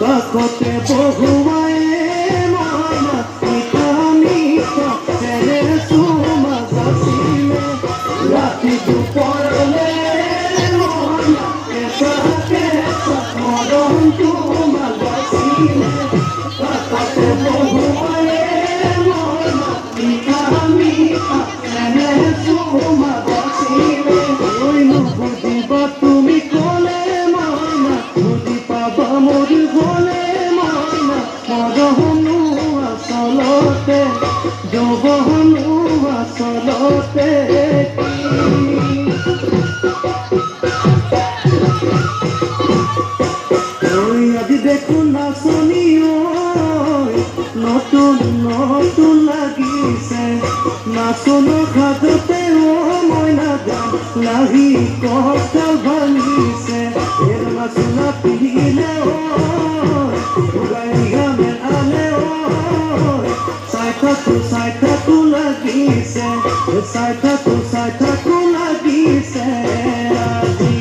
কাষতে বহুৱায়ে মইনা মিঠা মিঠা চেৰে চুমা যাচিলে ৰাতি দুপৰলে মইনা কেঁচা কেঁচা মৰম চুমা যাচিলে কাষতে বহুৱায়ে মইনা মিঠা মিঠা চেৰে চুমা যাচিলে ঐ নুবুজিবা তুমি ক'লে মইনা বুজি পাবা মোৰ গ'লে মইনা মৰমনো আচলতে যৌৱনো আচলতে আজি দেখোন নাচনি নতুন নতুন লাগিছে নাচনৰ সাজতে মইনা গান লাহি কঁকাল ভাঙিছে নাচনা পিন্ধিলে গানে আনে চাই থাকো লাগিছে চাই থাকো লাগিছে আজি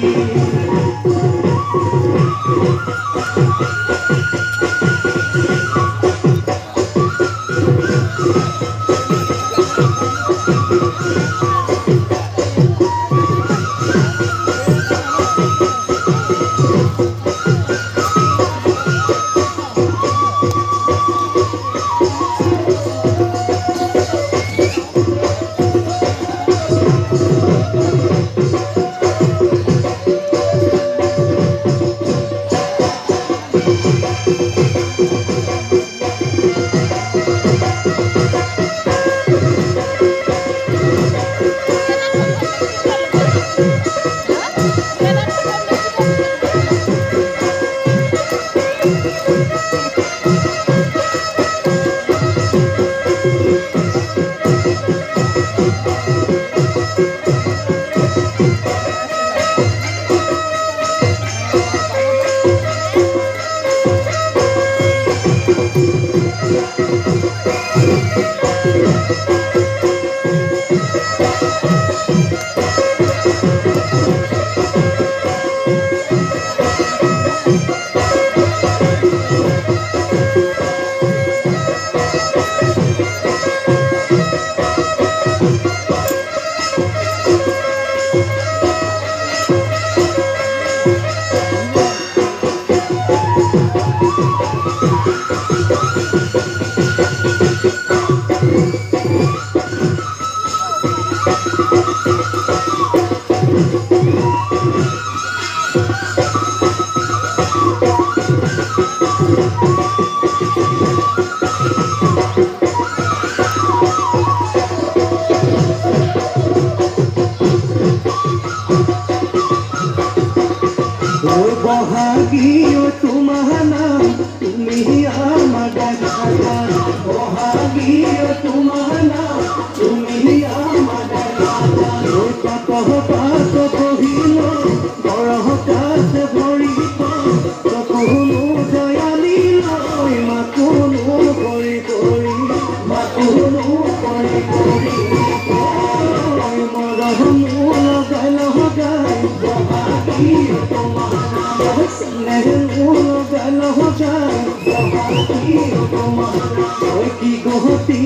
বহাগী তোমাৰ নাম তুমি আমাৰ গান বহাগী তোমাৰ নাম তুমি আমাৰ গান পাতহ পাত বহিল বৰহ কাঠ ভৰি চকুনো দয়ালি লৈ মাতুনো কৰি কৰি মাতুনো কৰি কৰি মৰমো লগাই লগাই বহাগী তোমাৰ কি গহতি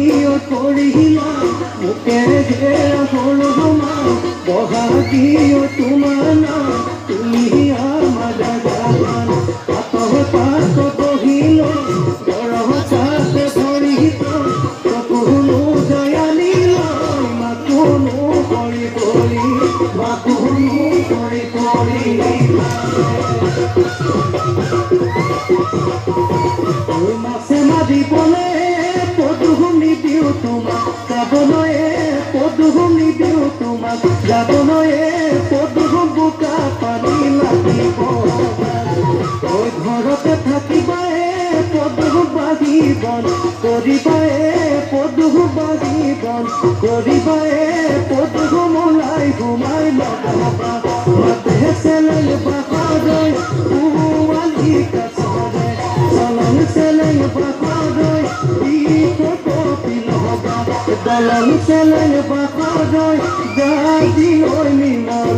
কৰিলা মোকেৰে ঘেৰা সৰুমা বহাগী তোমাৰ নাম তুমি আমাৰ গান পাতহ পাত বহিল বৰহ কাঠ ভৰি চকুনো দয়ালি লৈ মাতুনো কৰি কৰি মাতুনো কৰি কৰি মাছে মাৰিবলে পদুম নিদিওঁ তোমাক যাবলৈ পদুম নিদিওঁ তোমাক যাবলৈ পদুম বোকা পানী লাগিব ঘৰতে থাকিবাই পদুম বাঢ়িবন কৰিবাই পদুম বাঢ়িবন কৰিবাই পদুম ওলাই ঘুমাই লগাবা মাতে চেলেং বাহাদৈ পুৱালি কাছৰে চলং চেলেং বাহাদৈ কপিল হবা দলং চেলেং বাহাদৈ দাদি ঐ নিমল